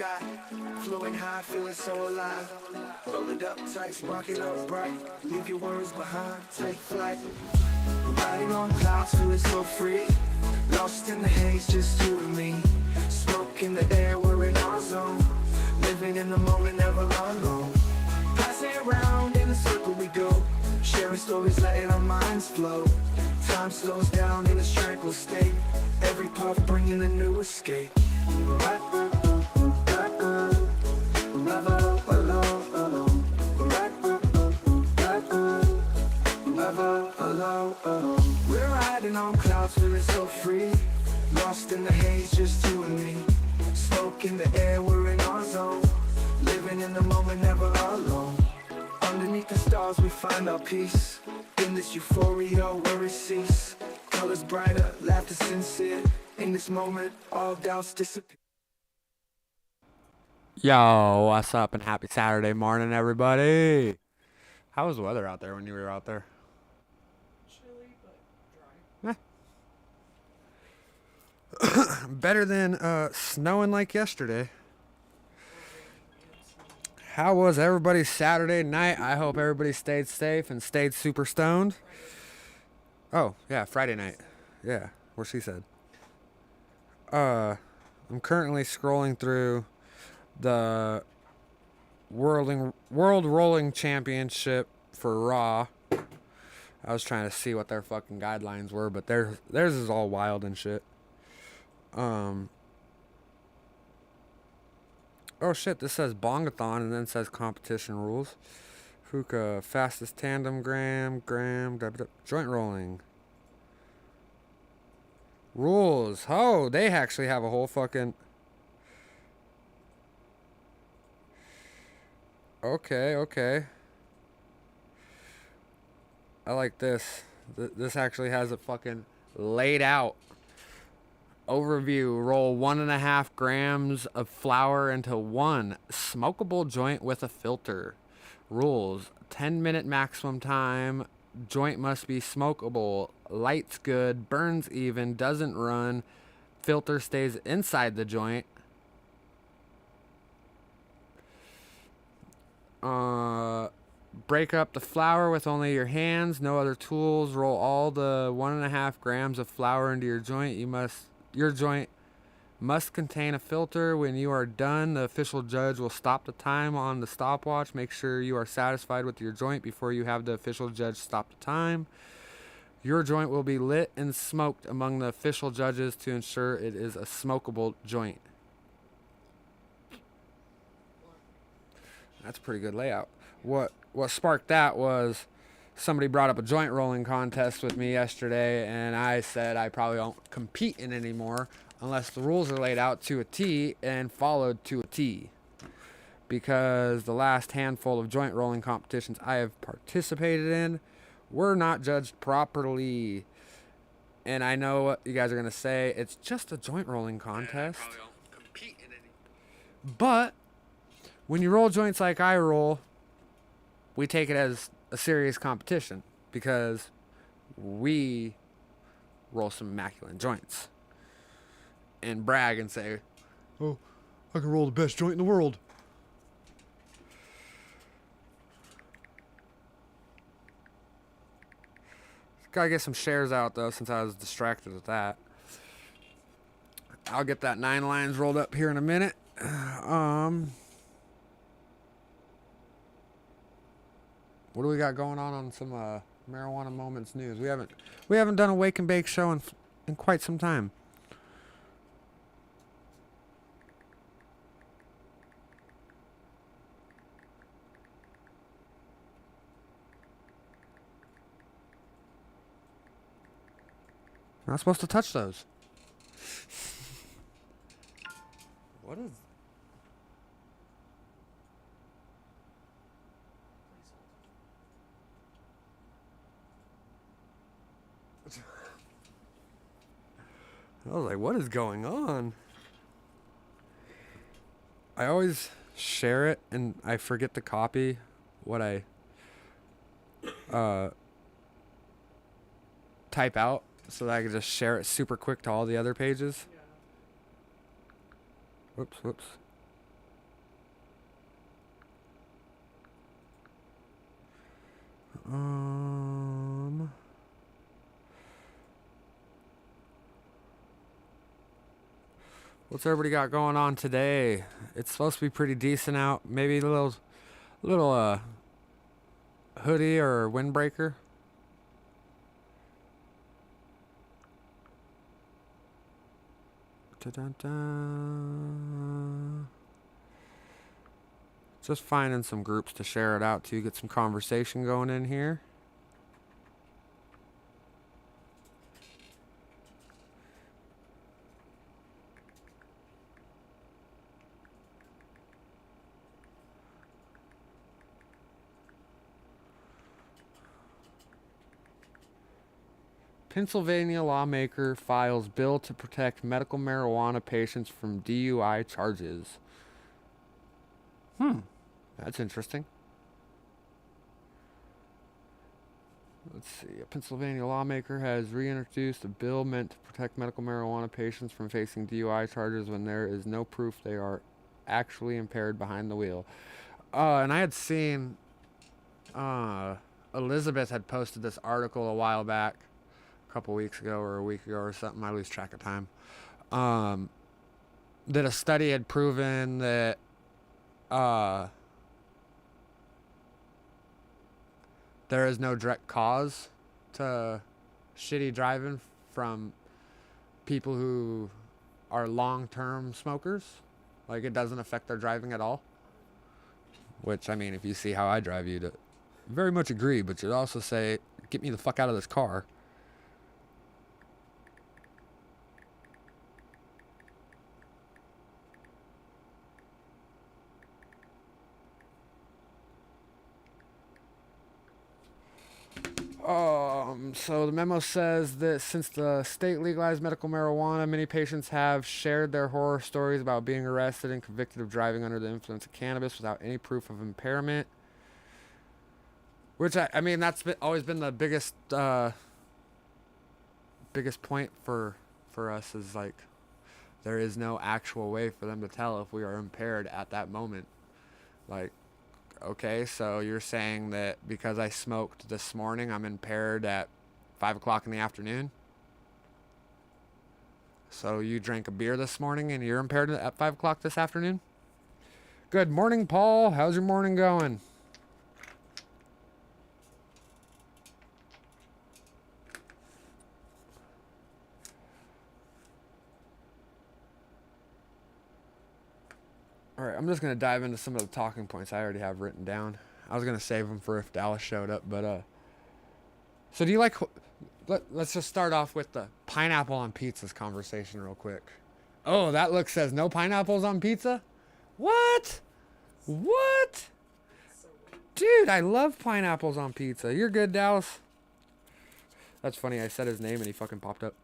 sky, flowing high, feeling so alive. Roll it up tight, spark it up bright. Leave your worries behind, take flight. Riding on clouds, feeling so free. Lost in the haze, just you and me. Smoke in the air, we're in our zone. Living in the moment, never alone. Passing around in a circle we go. Sharing stories, letting our minds flow. Time slows down in a tranquil state. Every puff bringing a new escape. We're riding on clouds, feeling so free. Lost in the haze, just you and me. Smoke in the air, we're in our zone. Living in the moment, never alone. Underneath the stars we find our peace. In this euphoria, worries cease. Colors brighter, laughter sincere. In this moment, all doubts disappear. Yo, what's up and happy Saturday morning, everybody. How was the weather out there when you were out there? Chilly, but dry. Better than snowing like yesterday. How was everybody's Saturday night? I hope everybody stayed safe and stayed super stoned. Oh, yeah, Friday night. Yeah, what she said. I'm currently scrolling through the World Rolling Championship for Raw. I was trying to see what their fucking guidelines were, but theirs is all wild and shit. Oh shit, this says bongathon and then says competition rules. Hookah, fastest tandem, gram, joint rolling. Rules. Oh, they actually have a whole fucking... Okay. I like this. This actually has it fucking laid out. Overview. Roll 1.5 grams of flour into one smokable joint with a filter. Rules. 10-minute maximum time. Joint must be smokable. Light's good. Burns even. Doesn't run. Filter stays inside the joint. Break up the flour with only your hands. No other tools. Roll all the 1.5 grams of flour into your joint. Your joint must contain a filter. When you are done, the official judge will stop the time on the stopwatch. Make sure you are satisfied with your joint before you have the official judge stop the time. Your joint will be lit and smoked among the official judges to ensure it is a smokable joint. That's a pretty good layout. What sparked that was somebody brought up a joint rolling contest with me yesterday, and I said I probably won't compete in anymore unless the rules are laid out to a T and followed to a T. Because the last handful of joint rolling competitions I have participated in were not judged properly. And I know what you guys are going to say. It's just a joint rolling contest. I probably won't compete in any. But when you roll joints like I roll, we take it as a serious competition because we roll some immaculate joints and brag and say, oh, I can roll the best joint in the world. Gotta get some shares out though since I was distracted with that. I'll get that 9 lines rolled up here in a minute. What do we got going on some marijuana moments news? We haven't done a wake and bake show in quite some time. Not supposed to touch those. What is? I was like, what is going on? I always share it and I forget to copy what I type out so that I can just share it super quick to all the other pages. Yeah. Whoops. What's everybody got going on today? It's supposed to be pretty decent out. Maybe a little hoodie or windbreaker. Da-dun-dun. Just finding some groups to share it out to, get some conversation going in here. Pennsylvania lawmaker files bill to protect medical marijuana patients from DUI charges. That's interesting. Let's see. A Pennsylvania lawmaker has reintroduced a bill meant to protect medical marijuana patients from facing DUI charges when there is no proof they are actually impaired behind the wheel. And I had seen Elizabeth had posted this article a while back, a couple weeks ago or a week ago or something. I lose track of time. That a study had proven that there is no direct cause to shitty driving from people who are long-term smokers. Like, it doesn't affect their driving at all. Which, I mean, if you see how I drive, you'd very much agree, but you'd also say, get me the fuck out of this car. So the memo says that since the state legalized medical marijuana, many patients have shared their horror stories about being arrested and convicted of driving under the influence of cannabis without any proof of impairment. Which, I mean, that's always been the biggest point for us is, like, there is no actual way for them to tell if we are impaired at that moment. Like, okay, so you're saying that because I smoked this morning, I'm impaired at 5 o'clock in the afternoon? So you drank a beer this morning and you're impaired at 5 o'clock this afternoon? Good morning, Paul. How's your morning going? Alright, I'm just going to dive into some of the talking points I already have written down. I was going to save them for if Dallas showed up, but so do you like... Let's just start off with the pineapple on pizzas conversation real quick. Oh, that look says no pineapples on pizza? What? What? Dude, I love pineapples on pizza. You're good, Dallas. That's funny. I said his name and he fucking popped up.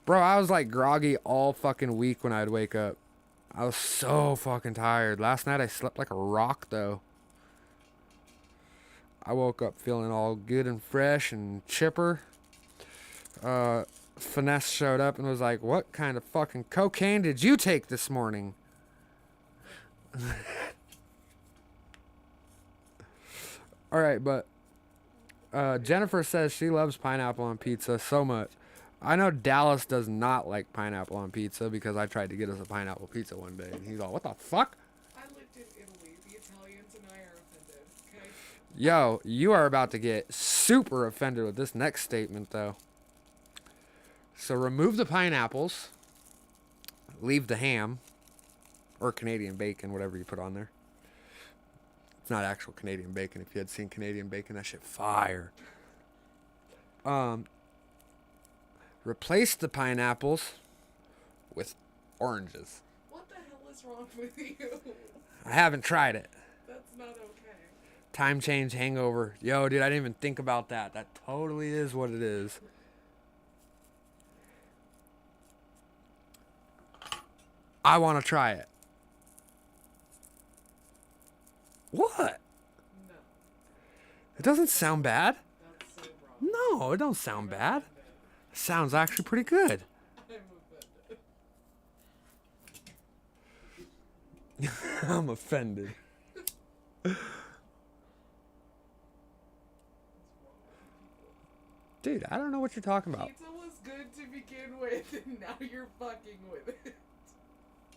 Bro, I was like groggy all fucking week when I'd wake up. I was so fucking tired. Last night I slept like a rock, though. I woke up feeling all good and fresh and chipper. Finesse showed up and was like, what kind of fucking cocaine did you take this morning? Alright, but Jennifer says she loves pineapple on pizza so much. I know Dallas does not like pineapple on pizza because I tried to get us a pineapple pizza one day and he's all, what the fuck? I lived in Italy. The Italians and I are offended, okay? Yo, you are about to get super offended with this next statement, though. So remove the pineapples. Leave the ham. Or Canadian bacon, whatever you put on there. It's not actual Canadian bacon. If you had seen Canadian bacon, that shit fire. Replace the pineapples with oranges. What the hell is wrong with you? I haven't tried it. That's not okay. Time change hangover. Yo, dude, I didn't even think about that. That totally is what it is. I want to try it. What? No. It doesn't sound bad. That's so wrong. No, it don't sound bad. It sounds actually pretty good. I'm offended. I'm offended. Dude, I don't know what you're talking about. Pizza was good to begin with, and now you're fucking with it.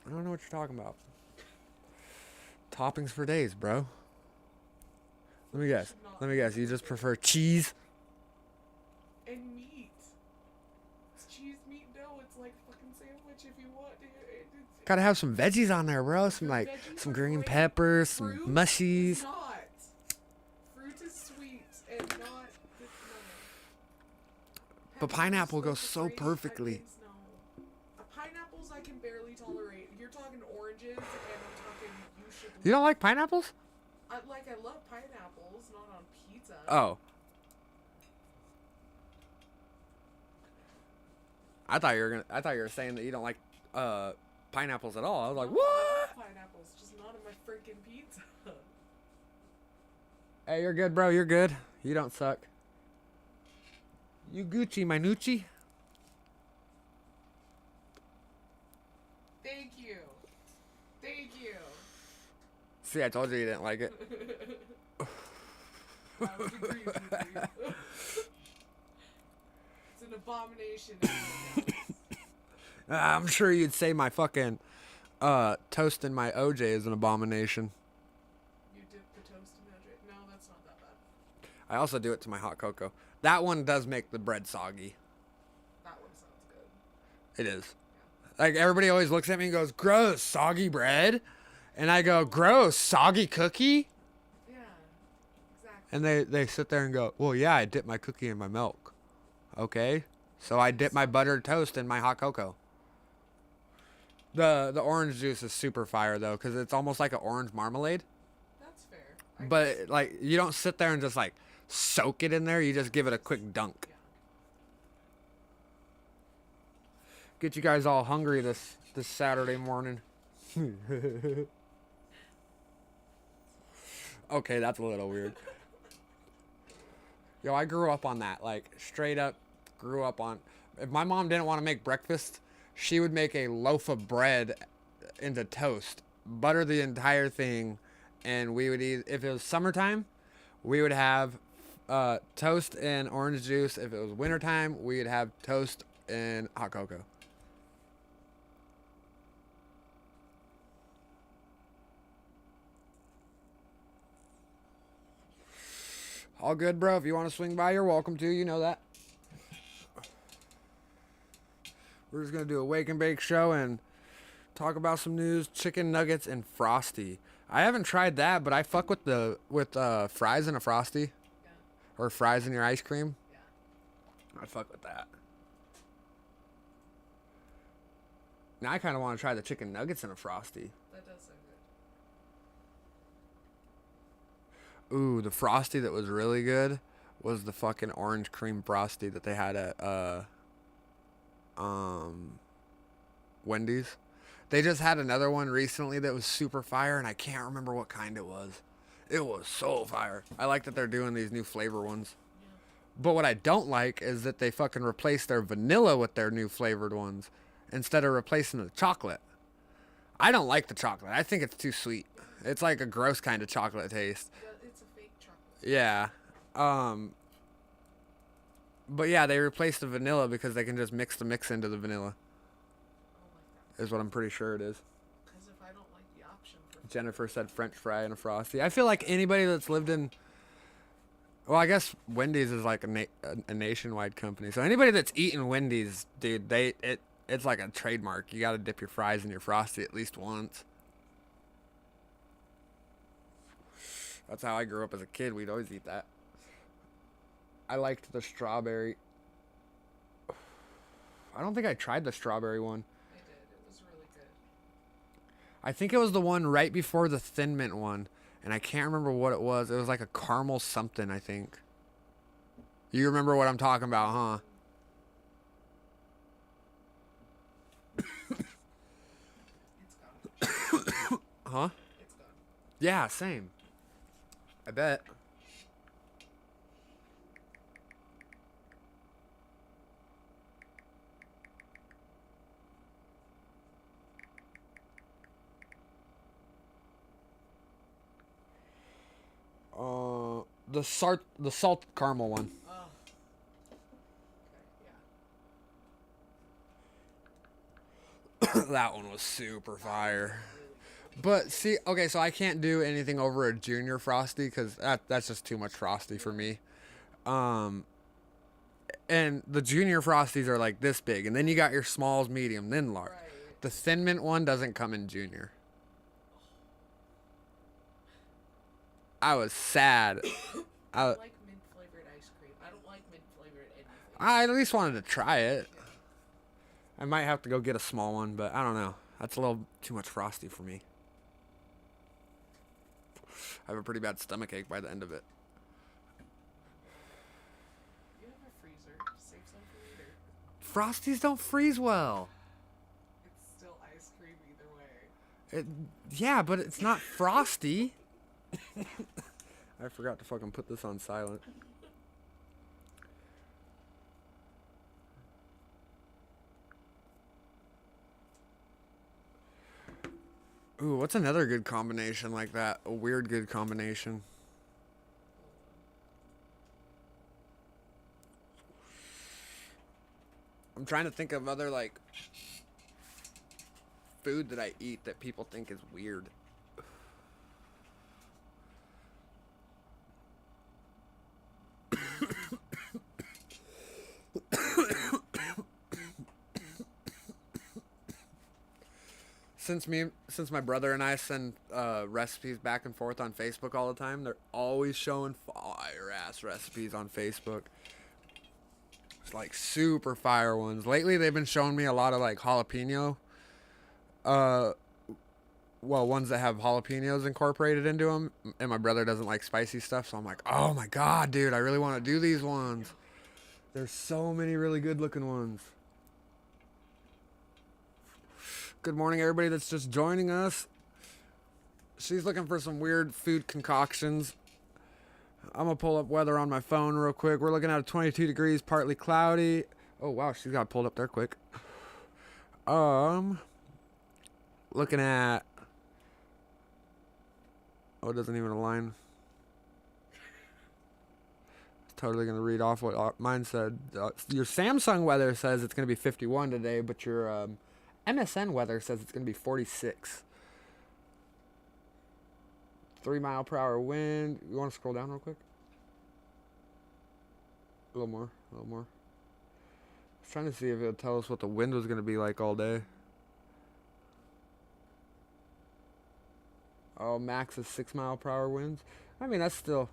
I don't know what you're talking about. Toppings for days, bro. Let me guess. Let me guess. You just prefer cheese? And meat. It's cheese, meat, dough. It's like fucking sandwich if you want. Gotta have some veggies on there, bro. Some Veggies some are green great. peppers, Fruit some mushies. is not. Fruit is sweet and not. No. But pineapple goes so perfectly. No. Pineapples I can barely tolerate. You're talking oranges, and I'm talking you should. You don't like pineapples? I love pineapples, not on pizza. Oh. I thought you were saying that you don't like pineapples at all. I was like, No, what? I love pineapples, just not on my freaking pizza. Hey, you're good, bro. You're good. You don't suck. You Gucci, my Nucci. Thank you. Thank you. See, I told you didn't like it. I would agree with you. It's an abomination. I'm sure you'd say my fucking toast in my OJ is an abomination. You dip the toast in magic? No, that's not that bad. I also do it to my hot cocoa. That one does make the bread soggy. That one sounds good. It is. Like, everybody always looks at me and goes, gross, soggy bread? And I go, gross, soggy cookie? Yeah, exactly. And they sit there and go, well, yeah, I dip my cookie in my milk. Okay. So I dip my buttered toast in my hot cocoa. The orange juice is super fire, though, because it's almost like an orange marmalade. That's fair. But, like, you don't sit there and just, like, soak it in there. You just give it a quick dunk. Yeah. Get you guys all hungry this Saturday morning. Okay, that's a little weird. Yo, I grew up on that. Like, straight up grew up on... If my mom didn't want to make breakfast, she would make a loaf of bread into toast, butter the entire thing, and we would eat... If it was summertime, we would have toast and orange juice. If it was wintertime, we'd have toast and hot cocoa. All good, bro. If you want to swing by, you're welcome to. You know that. We're just going to do a wake and bake show and talk about some news, chicken nuggets and Frosty. I haven't tried that, but I fuck with fries in a Frosty. Yeah. Or fries in your ice cream. Yeah. I fuck with that. Now I kind of want to try the chicken nuggets in a Frosty. That does sound good. Ooh, the Frosty that was really good was the fucking orange cream Frosty that they had at Wendy's. They just had another one recently that was super fire, and I can't remember what kind it was. It was so fire. I like that they're doing these new flavor ones. Yeah. But what I don't like is that they fucking replaced their vanilla with their new flavored ones instead of replacing the chocolate. I don't like the chocolate. I think it's too sweet. It's like a gross kind of chocolate taste. It's a fake chocolate. Yeah. But yeah, they replaced the vanilla because they can just mix the mix into the vanilla. I don't like that. Is what I'm pretty sure it is. Because if I don't like the option for Jennifer said French fry and a Frosty. I feel like anybody that's lived in... Well, I guess Wendy's is like a nationwide company. So anybody that's eaten Wendy's, dude, it's like a trademark. You got to dip your fries in your Frosty at least once. That's how I grew up as a kid. We'd always eat that. I liked the strawberry. I don't think I tried the strawberry one. I did. It was really good. I think it was the one right before the Thin Mint one. And I can't remember what it was. It was like a caramel something, I think. You remember what I'm talking about, huh? It's gone. Huh? It's gone. Yeah, same. I bet. The salt caramel one. Oh. Okay, yeah. That one was super fire. Really good. But see, okay, so I can't do anything over a junior frosty because that's just too much frosty for me. And the junior frosties are like this big, and then you got your smalls, medium, then large. Right. The thin mint one doesn't come in junior. I was sad. I like mint flavored ice cream. I don't like mint flavored anything. I at least wanted to try it. I might have to go get a small one, but I don't know. That's a little too much frosty for me. I have a pretty bad stomachache by the end of it. You have a freezer. Save some for later. Frosties don't freeze well. It's still ice cream either way. Yeah, but it's not frosty. I forgot to fucking put this on silent. Ooh, what's another good combination like that? A weird good combination. I'm trying to think of other, like, food that I eat that people think is weird. Since my brother and I send recipes back and forth on Facebook all the time, they're always showing fire ass recipes on Facebook. It's like super fire ones. Lately they've been showing me a lot of like jalapeno. Ones that have jalapenos incorporated into them, and my brother doesn't like spicy stuff, so I'm like, oh my god, dude, I really want to do these ones. There's so many really good looking ones. Good morning, everybody that's just joining us. She's looking for some weird food concoctions. I'm going to pull up weather on my phone real quick. We're looking at 22 degrees, partly cloudy. Oh, wow, she's got it pulled up there quick. Looking at... Oh, it doesn't even align. Totally going to read off what mine said. Your Samsung weather says it's going to be 51 today, but your... MSN weather says it's going to be 46. 3 mile per hour wind. You want to scroll down real quick? A little more. I was trying to see if it'll tell us what the wind was going to be like all day. Oh, max is 6 mile per hour winds. I mean, that's still...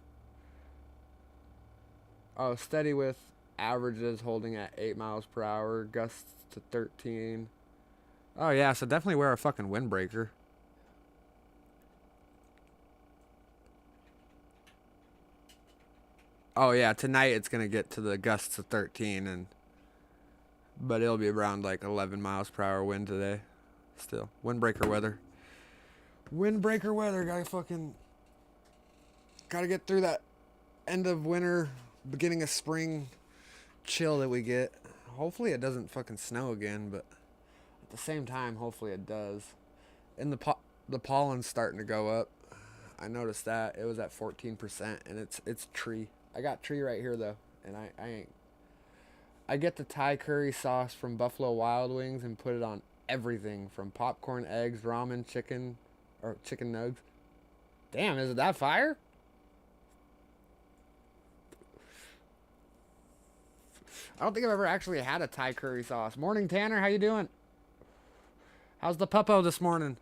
Oh, steady with averages holding at 8 miles per hour. Gusts to 13. Oh, yeah, so definitely wear a fucking windbreaker. Oh, yeah, tonight it's going to get to the gusts of 13, but it'll be around like 11 miles per hour wind today. Still, windbreaker weather. Windbreaker weather, gotta get through that end of winter, beginning of spring chill that we get. Hopefully it doesn't fucking snow again, but... At the same time, hopefully it does. And the pollen's starting to go up. I noticed that. It was at 14%, and it's tree. I got tree right here, though, and I get the Thai curry sauce from Buffalo Wild Wings and put it on everything, from popcorn, eggs, ramen, chicken, or chicken nugs. Damn, is it that fire? I don't think I've ever actually had a Thai curry sauce. Morning, Tanner. How you doing? How's the puppo this morning?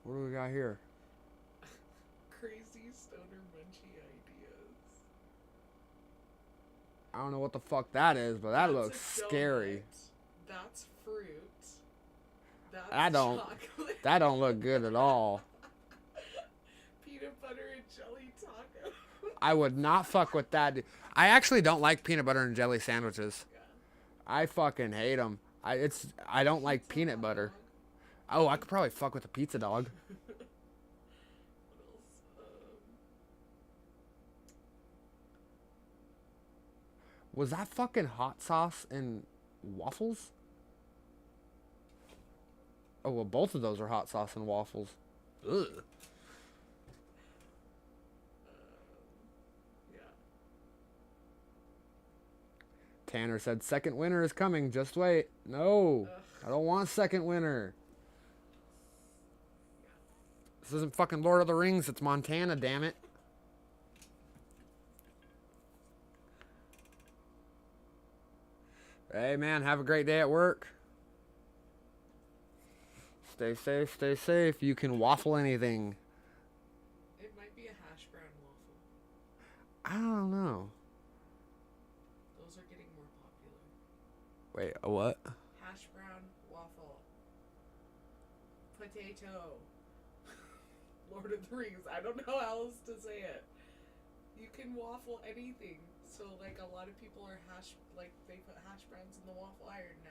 What do we got here? Crazy stoner munchy ideas. I don't know what the fuck that is, but that looks scary. That's fruit. That's chocolate. That don't look good at all. Peanut butter and jelly taco. I would not fuck with that. I actually don't like peanut butter and jelly sandwiches. Yeah. I fucking hate them. I don't like peanut butter. Oh, I could probably fuck with a pizza dog. What else? Was that fucking hot sauce and waffles? Oh, well, both of those are hot sauce and waffles. Ugh. Tanner said, second winter is coming. Just wait. No. I don't want second winter. This isn't fucking Lord of the Rings. It's Montana, damn it. Hey, man, have a great day at work. Stay safe, stay safe. You can waffle anything. It might be a hash brown waffle. I don't know. Those are getting more popular. Wait, a what? Hash brown waffle. Potato. Lord of the Rings. I don't know how else to say it. You can waffle anything. So, like, a lot of people are they put hash browns in the waffle iron now.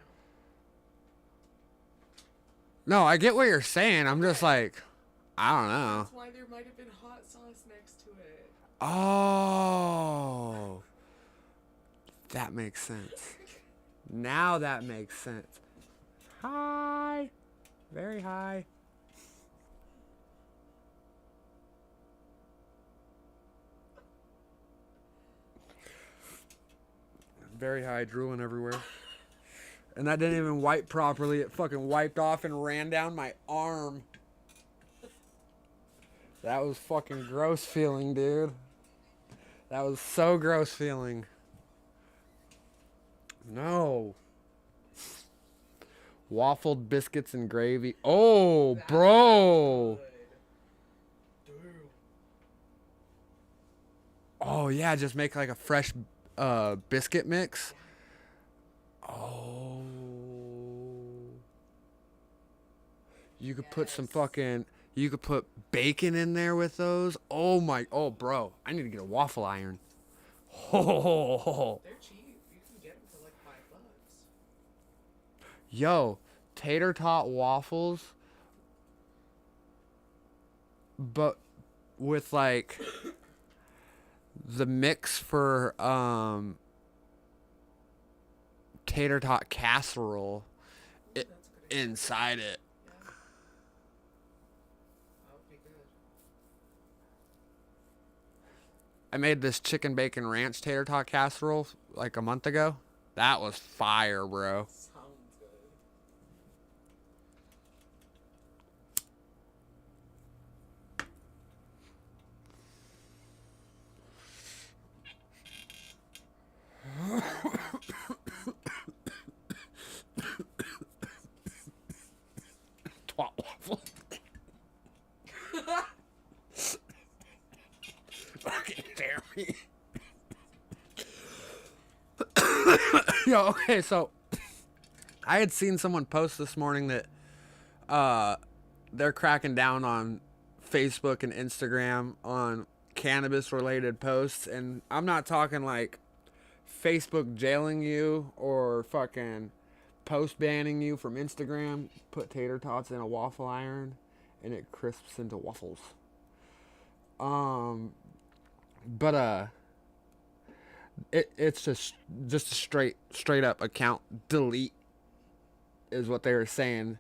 No, I get what you're saying. I'm just like, I don't know. That's why there might have been hot sauce next to it. Oh. That makes sense. Now that makes sense. Hi. Very high. Very high, drooling everywhere. And that didn't even wipe properly. It fucking wiped off and ran down my arm. That was fucking gross feeling, dude. That was so gross feeling. No. Waffled biscuits and gravy. Oh, That's bro. good. Damn. Oh, yeah, just make like a fresh biscuit mix. Oh. You could put some fucking, you could put bacon in there with those. Oh my, oh bro, I need to get a waffle iron. Oh. They're cheap. You can get them for like $5. Yo, tater tot waffles, but with like the mix for tater tot casserole That's a good idea. inside it. Yeah. That would be good. I made this chicken bacon ranch tater tot casserole like a month ago. That was fire, bro. Sounds good. Twat waffle. Fucking Jeremy. Yo, okay, so I had seen someone post this morning that they're cracking down on Facebook and Instagram on cannabis related posts, and I'm not talking like Facebook jailing you or fucking post banning you from Instagram. Put tater tots in a waffle iron and it crisps into waffles. But it's just a straight up account delete is what they were saying.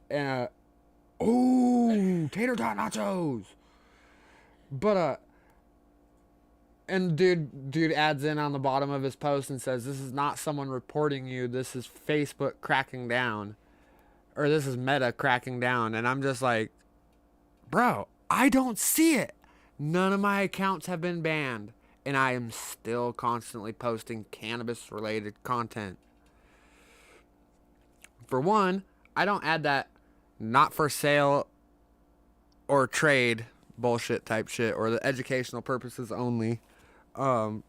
And oh, tater tot nachos. But and dude adds in on the bottom of his post and says, this is not someone reporting you, this is Facebook cracking down, or this is Meta cracking down. And I'm just like, bro, I don't see it. None of my accounts have been banned, and I am still constantly posting cannabis related content. For one, I don't add that not for sale or trade bullshit type shit, or the educational purposes only. The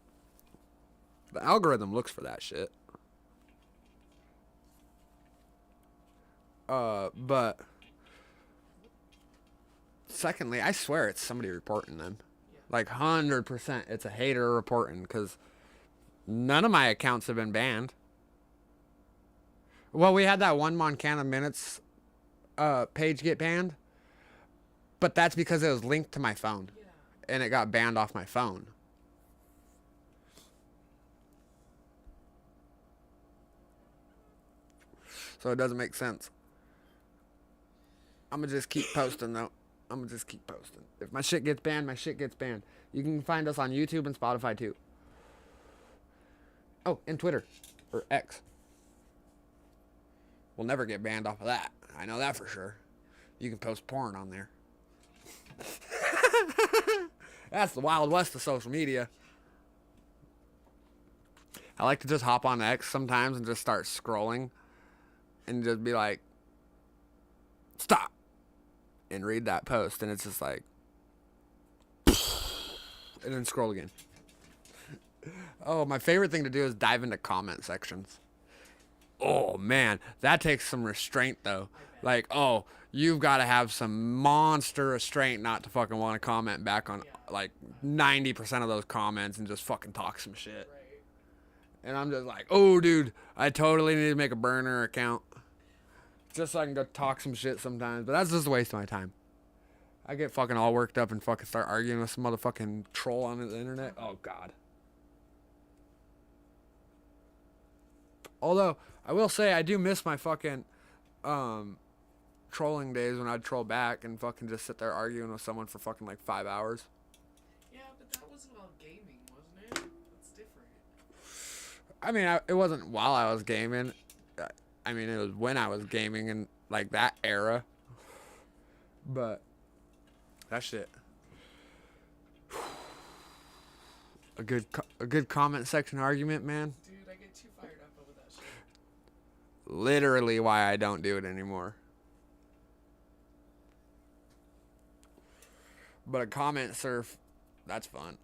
algorithm looks for that shit. But secondly, I swear it's somebody reporting them. Like 100% it's a hater reporting, because none of my accounts have been banned. Well, we had that one Moncanna Minutes page get banned, but that's because it was linked to my phone, and it got banned off my phone. So it doesn't make sense. I'm gonna just keep posting though. I'm gonna just keep posting. If my shit gets banned, my shit gets banned. You can find us on YouTube and Spotify too. Oh, and Twitter. Or X. We'll never get banned off of that. I know that for sure. You can post porn on there. That's the Wild West of social media. I like to just hop on X sometimes and just start scrolling and just be like, stop, and read that post, and it's just like, and then scroll again. Oh, my favorite thing to do is dive into comment sections. Oh man, that takes some restraint though. Like, oh, you've got to have some monster restraint not to fucking want to comment back on like 90% of those comments and just fucking talk some shit. And I'm just like, oh dude, I totally need to make a burner account just so I can go talk some shit sometimes. But that's just a waste of my time. I get fucking all worked up and fucking start arguing with some motherfucking troll on the internet. Oh god. Although, I will say I do miss my fucking trolling days when I'd troll back and fucking just sit there arguing with someone for fucking like 5 hours. Yeah, but that wasn't all gaming, wasn't it? That's different. I mean, it wasn't while I was gaming. I mean, it was when I was gaming in like that era. But that shit. A good comment section argument, man. Dude, I get too fired up over that shit. Literally why I don't do it anymore. But a comment surf, that's fun.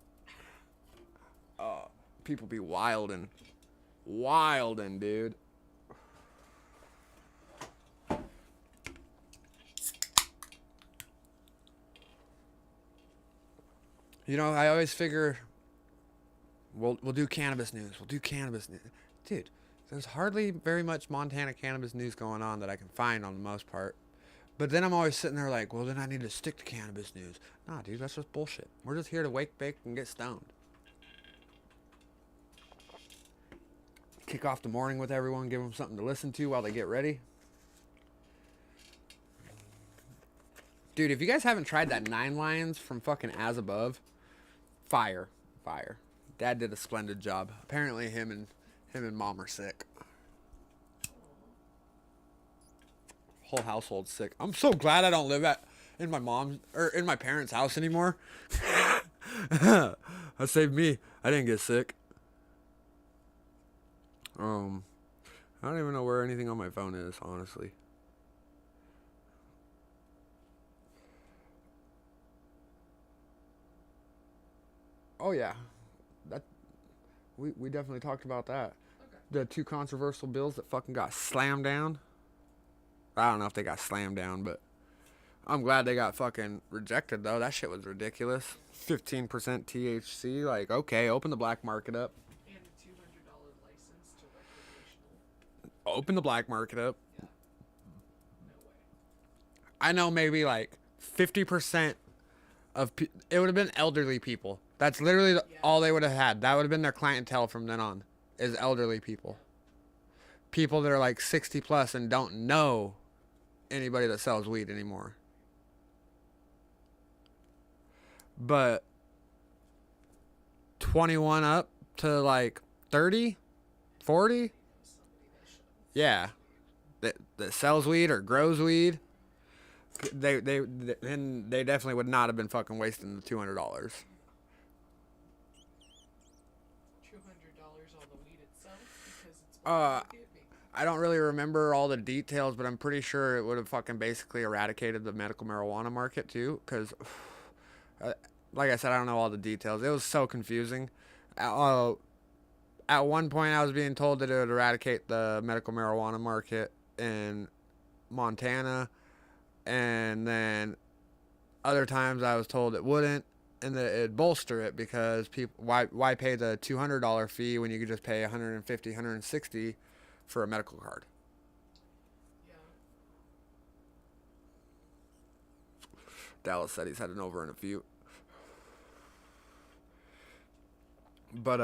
People be wildin', dude. You know, I always figure we'll do cannabis news. We'll do cannabis news. Dude, there's hardly very much Montana cannabis news going on that I can find on the most part. But then I'm always sitting there like, well, then I need to stick to cannabis news. Nah, dude, that's just bullshit. We're just here to wake, bake, and get stoned. Kick off the morning with everyone, give them something to listen to while they get ready. Dude, if you guys haven't tried that 9 Lions from fucking As Above, fire. Dad did a splendid job. Apparently him and mom are sick. Whole household's sick. I'm so glad I don't live in my parents' house anymore. That saved me. I didn't get sick. I don't even know where anything on my phone is, honestly. Oh yeah, we definitely talked about that. Okay. The 2 controversial bills that fucking got slammed down. I don't know if they got slammed down, but I'm glad they got fucking rejected though. That shit was ridiculous. 15% THC. Like, okay, open the black market up. And a $200 license to recreational. Open the black market up. Yeah. No way. I know maybe like 50% of it would have been elderly people. That's literally all they would have had. That would have been their clientele from then on, is elderly people. People that are like 60 plus and don't know anybody that sells weed anymore. But 21 up to like 30, 40, yeah, that sells weed or grows weed, they definitely would not have been fucking wasting the $200. $200 on the weed itself because it's I don't really remember all the details, but I'm pretty sure it would have fucking basically eradicated the medical marijuana market too, because like I said, I don't know all the details. It was so confusing. At one point I was being told that it would eradicate the medical marijuana market in Montana, and then other times I was told it wouldn't, and that it'd bolster it because people, why pay the $200 fee when you could just pay $150, $160 for a medical card? Yeah. Dallas said he's heading over in a few. But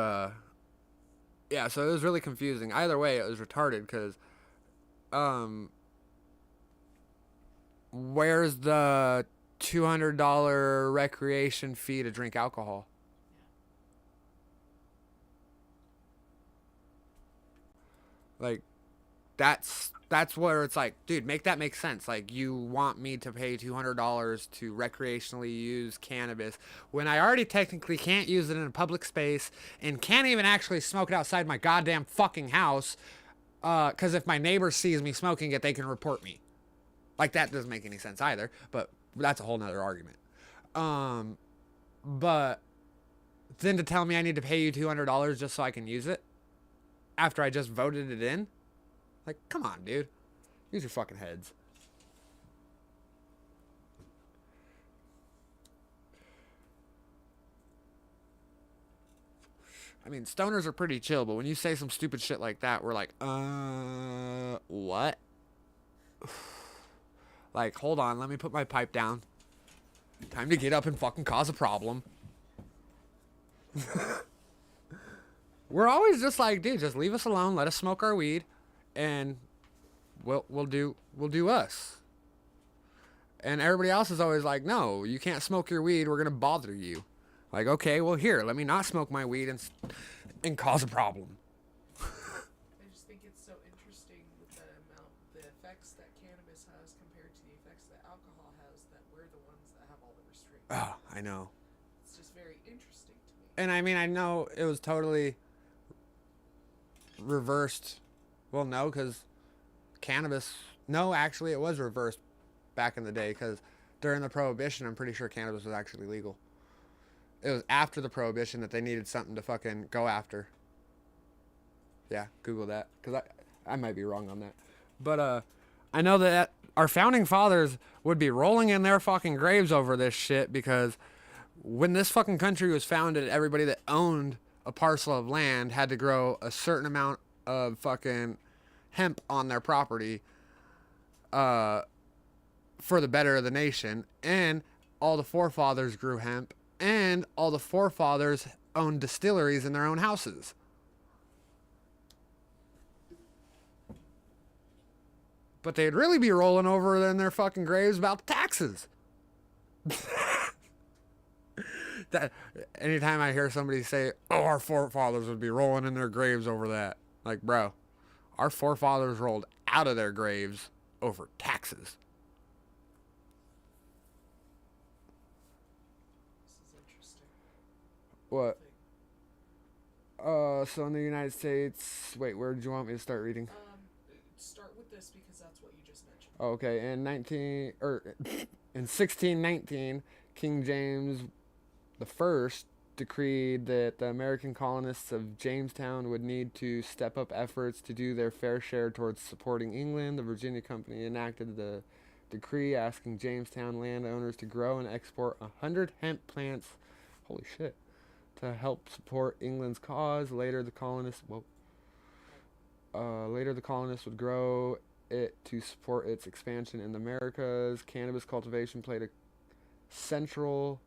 yeah, so it was really confusing. Either way, it was retarded because where's the $200 recreation fee to drink alcohol? Like, that's where it's like, dude, make that make sense. Like, you want me to pay $200 to recreationally use cannabis when I already technically can't use it in a public space and can't even actually smoke it outside my goddamn fucking house, because if my neighbor sees me smoking it, they can report me. Like, that doesn't make any sense either, but that's a whole nother argument. But then to tell me I need to pay you $200 just so I can use it after I just voted it in? Like, come on, dude. Use your fucking heads. I mean, stoners are pretty chill, but when you say some stupid shit like that, we're like, what? Like, hold on, let me put my pipe down. Time to get up and fucking cause a problem. We're always just like, dude, just leave us alone, let us smoke our weed, and we'll do us. And everybody else is always like, no, you can't smoke your weed, we're gonna bother you. Like, okay, well, here, let me not smoke my weed and cause a problem. I just think it's so interesting with the effects that cannabis has compared to the effects that alcohol has, that we're the ones that have all the restraints. Oh, I know. It's just very interesting to me. And I mean, I know it was totally reversed. Well, no, because cannabis... No, actually, it was reversed back in the day, because during the Prohibition, I'm pretty sure cannabis was actually legal. It was after the Prohibition that they needed something to fucking go after. Yeah, Google that, because I might be wrong on that. But I know that our founding fathers would be rolling in their fucking graves over this shit, because when this fucking country was founded, everybody that owned a parcel of land had to grow a certain amount of fucking hemp on their property for the better of the nation. And all the forefathers grew hemp, and all the forefathers owned distilleries in their own houses. But they'd really be rolling over in their fucking graves about the taxes. That anytime I hear somebody say, oh, our forefathers would be rolling in their graves over that. Like, bro, our forefathers rolled out of their graves over taxes. This is interesting. What? So in the United States, wait, where did you want me to start reading? Start with this because that's what you just mentioned. Okay, in 1619, King James I decreed that the American colonists of Jamestown would need to step up efforts to do their fair share towards supporting England. The Virginia Company enacted the decree asking Jamestown landowners to grow and export 100 hemp plants. Holy shit. To help support England's cause. Later the colonists would grow it to support its expansion in the Americas. Cannabis cultivation played a central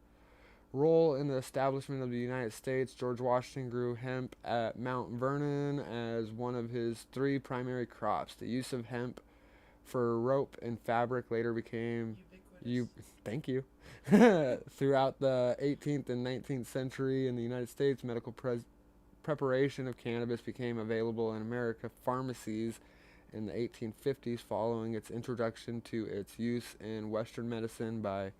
role in the establishment of the United States. George Washington grew hemp at Mount Vernon as one of his 3 primary crops. The use of hemp for rope and fabric later became thank you. Throughout the 18th and 19th century in the United States, medical preparation of cannabis became available in American pharmacies in the 1850s following its introduction to its use in Western medicine by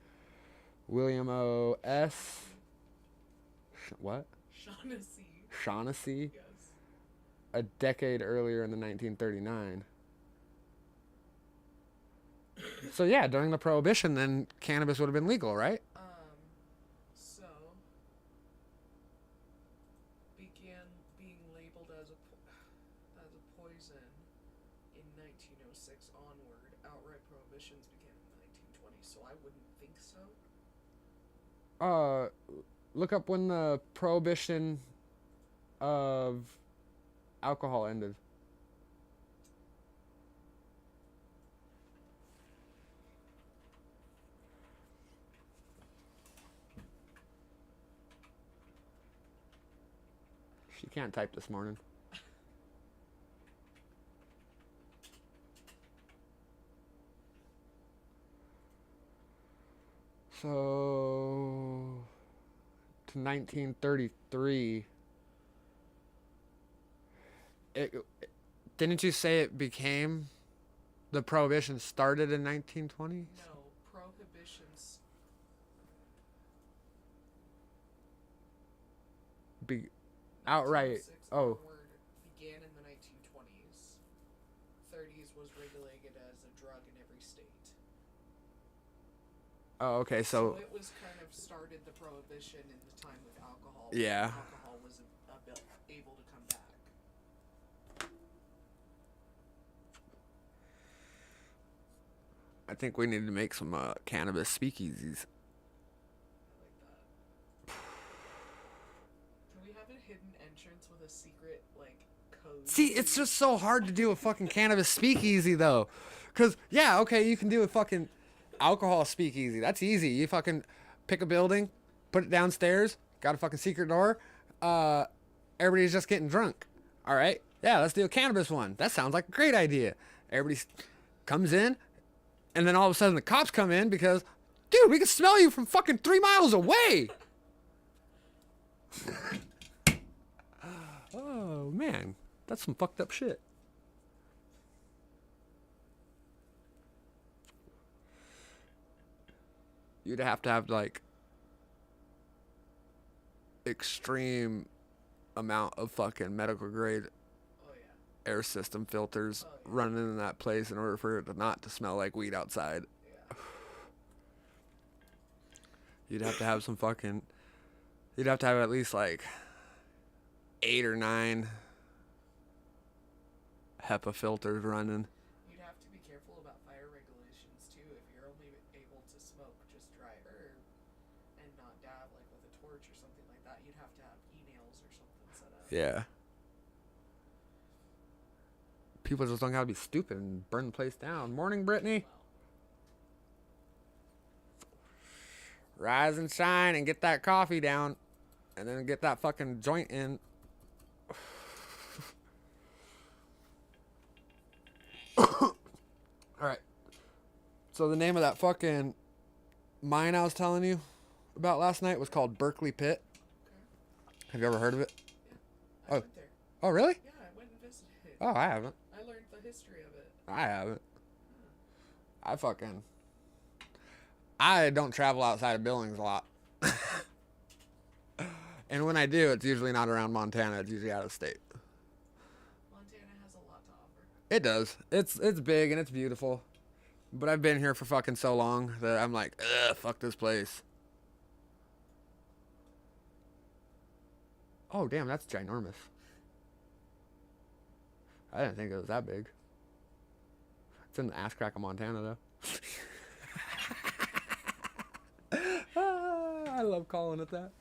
William O. S. Shaughnessy? Yes. A decade earlier in the 1939. So yeah, during the Prohibition, then cannabis would have been legal, right? So began being labeled as a poison in 1906 onward. Outright prohibitions began in the 1920s, so I wouldn't think so. Look up when the Prohibition of alcohol ended. She can't type this morning. So, to 1933, Didn't you say it became... The prohibition started in 1920? No, prohibitions. Outright. 1906, Oh. the word began in the 1920s. 30s was regulated as a drug in every state. Oh, okay, so... it was kind of started the prohibition in the time with alcohol. Yeah. Alcohol was able to come back. I think we need to make some cannabis speakeasies. I like that. Can we have a hidden entrance with a secret, like, code? See, it's just so hard to do a fucking cannabis speakeasy, though. Because, yeah, okay, you can do a fucking alcohol speakeasy. That's easy. You fucking pick a building, put it downstairs, got a fucking secret door. Everybody's just getting drunk. All right? Yeah, let's do a cannabis one. That sounds like a great idea. Everybody comes in, and then all of a sudden the cops come in because, dude, we can smell you from fucking 3 miles away. Oh, man. That's some fucked up shit. You'd have to have, like, extreme amount of fucking medical grade Oh, yeah. air system filters running in that place in order for it to not to smell like weed outside. Yeah. You'd have to have some fucking... You'd have to have at least, like, 8 or 9 HEPA filters running. You'd have to be careful about fire regulations, too. If you're only able to smoke just dry herb and not dab, like, with a torch or something like that, you'd have to have e-nails or something set up. Yeah. People just don't gotta be stupid and burn the place down. Morning, Brittany. Rise and shine and get that coffee down. And then get that fucking joint in. Alright. So the name of that fucking mine I was telling you about last night was called Berkeley Pit. Okay. Have you ever heard of it? Yeah. I went there. Oh, really? Yeah, I went and visited it. Oh, I haven't. I learned the history of it. I haven't. I don't travel outside of Billings a lot. And when I do, it's usually not around Montana. It's usually out of state. Montana has a lot to offer. It does. It's big and it's beautiful. But I've been here for fucking so long that I'm like, ugh, fuck this place. Oh, damn, that's ginormous. I didn't think it was that big. It's in the ass crack of Montana, though. I love calling it that.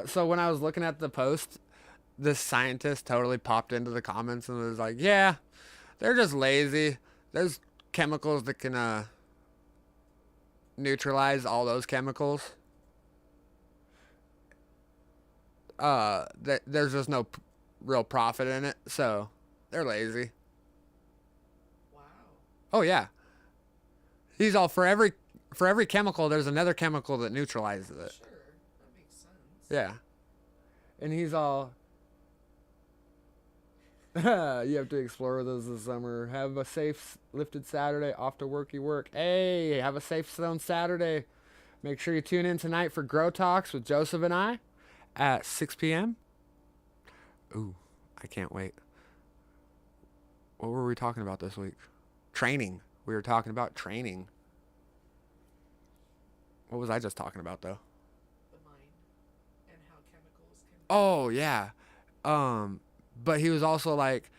So when I was looking at the post, this scientist totally popped into the comments and was like, yeah, they're just lazy. There's chemicals that can neutralize all those chemicals. There's just no real profit in it, so they're lazy. Wow. Oh, yeah. He's all, for every chemical, there's another chemical that neutralizes it. Sure. That makes sense. Yeah. And he's all, you have to explore with us this summer. Have a safe, lifted Saturday. Off to worky work. Hey, have a safe Stone Saturday. Make sure you tune in tonight for Grow Talks with Joseph and I at 6 p.m. Ooh, I can't wait. What were we talking about this week? Training. We were talking about training. What was I just talking about, though? The mind and how chemicals can... Oh, yeah. But he was also like,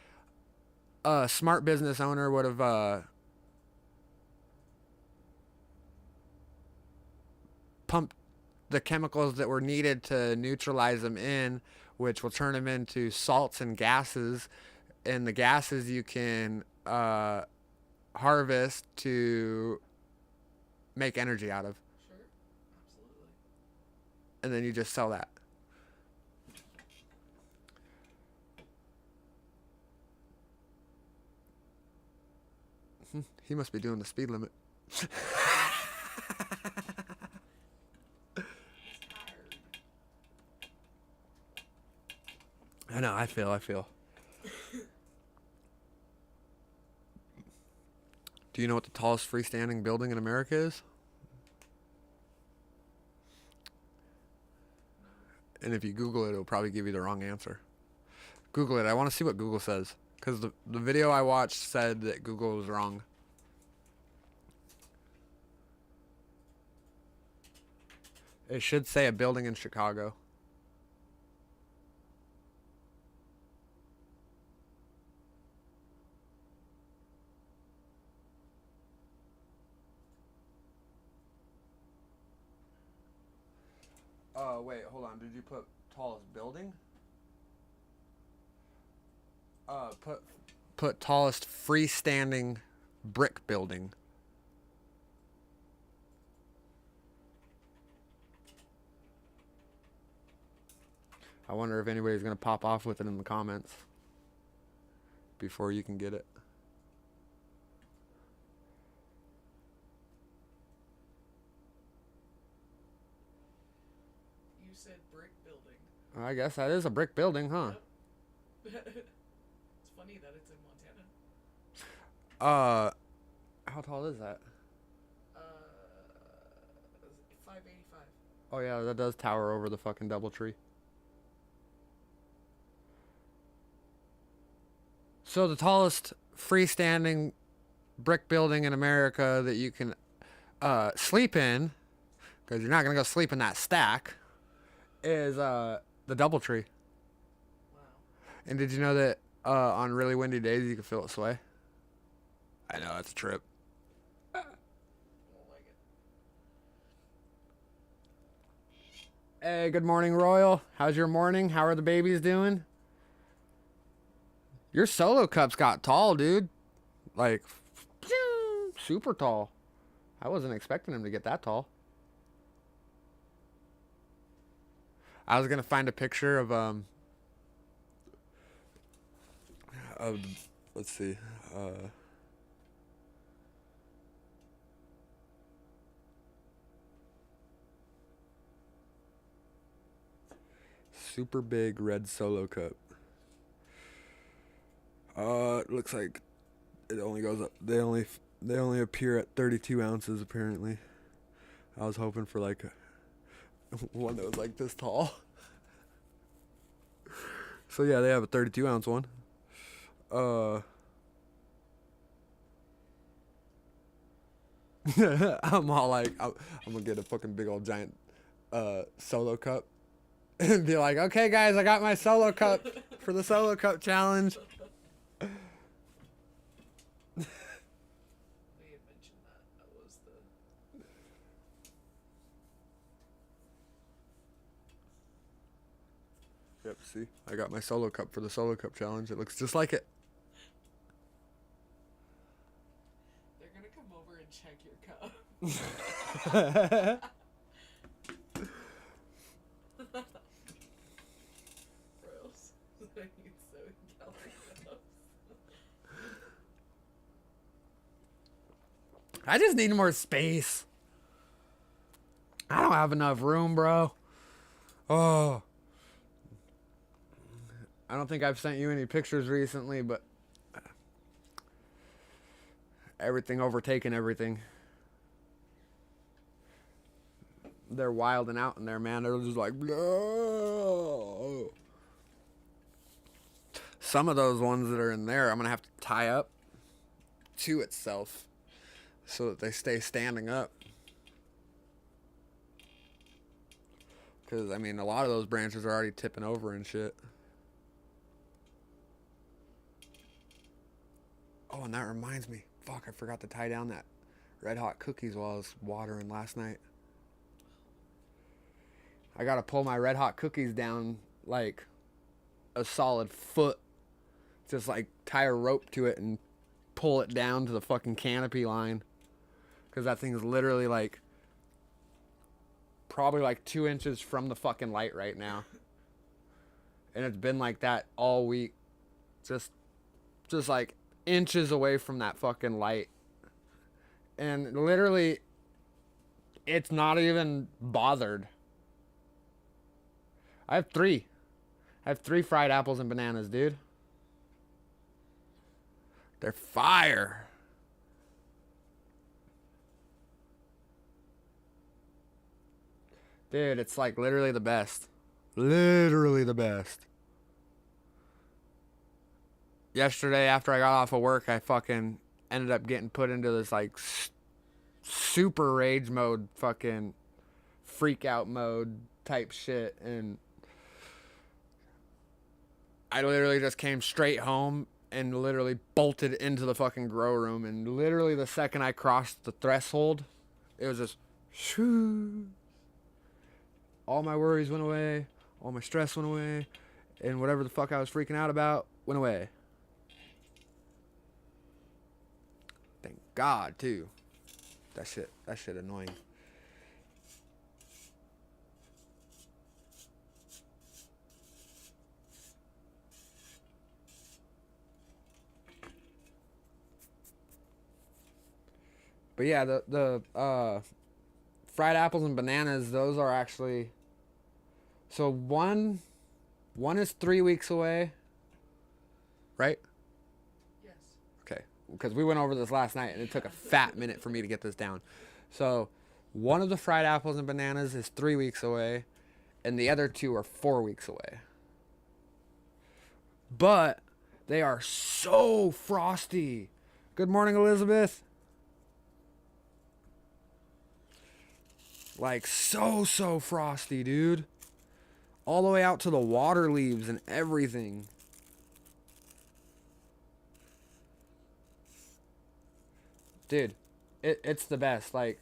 a smart business owner would have pumped the chemicals that were needed to neutralize them in, which will turn them into salts and gases. And the gases you can harvest to make energy out of. Sure. Absolutely. And then you just sell that. He must be doing the speed limit. He's tired. I know, I feel. Do you know what the tallest freestanding building in America is? And if you Google it, it'll probably give you the wrong answer. Google it. I want to see what Google says. Because the video I watched said that Google was wrong. It should say a building in Chicago. Wait, hold on. Did you put tallest building? Put tallest freestanding brick building. I wonder if anybody's gonna pop off with it in the comments before you can get it. You said brick building. I guess that is a brick building, huh? Yep. It's funny that it's in Montana. How tall is that? 585. Oh yeah, that does tower over the fucking DoubleTree. So the tallest freestanding brick building in America that you can sleep in, because you're not gonna go sleep in that stack, is the DoubleTree. Wow. And did you know that on really windy days you can feel it sway? I know, it's a trip. I don't like it. Hey, good morning, Royal. How's your morning? How are the babies doing? Your solo cups got tall, dude. Like, super tall. I wasn't expecting him to get that tall. I was gonna find a picture of let's see, super big red solo cup. It looks like it only goes up. They only appear at 32 ounces apparently. I was hoping for like one that was like this tall. So yeah, they have a 32 ounce one. I'm all like, I'm gonna get a fucking big old giant solo cup and be like, okay guys, I got my solo cup for the solo cup challenge. They had mentioned that was the. Yep, see, I got my solo cup for the solo cup challenge. It looks just like it. They're gonna come over and check your cup. Gross. It's so gross. I just need more space. I don't have enough room, bro. Oh. I don't think I've sent you any pictures recently, but everything overtaking everything. They're wilding out in there, man. They're just like, no. Some of those ones that are in there, I'm going to have to tie up to itself so that they stay standing up. Because, I mean, a lot of those branches are already tipping over and shit. Oh, and that reminds me. Fuck, I forgot to tie down that Red Hot cookies while I was watering last night. I gotta pull my Red Hot cookies down like a solid foot. Just like tie a rope to it and pull it down to the fucking canopy line. Because that thing is literally like probably like 2 inches from the fucking light right now. And it's been like that all week. Just like inches away from that fucking light. And literally, it's not even bothered. I have 3. I have 3 fried apples and bananas, dude. They're fire. Dude, it's like literally the best. Literally the best. Yesterday, after I got off of work, I fucking ended up getting put into this like super rage mode, fucking freak out mode type shit. And I literally just came straight home and literally bolted into the fucking grow room. And literally the second I crossed the threshold, it was just shoo. All my worries went away. All my stress went away. And whatever the fuck I was freaking out about went away. Thank God, too. That shit annoying. But yeah, the fried apples and bananas, those are actually, so one is 3 weeks away, right? Yes. Okay, because we went over this last night and it took a fat minute for me to get this down. So one of the fried apples and bananas is 3 weeks away, and the other 2 are 4 weeks away. But they are so frosty. Good morning, Elizabeth. Like so frosty, dude. All the way out to the water leaves and everything. Dude, it's the best. Like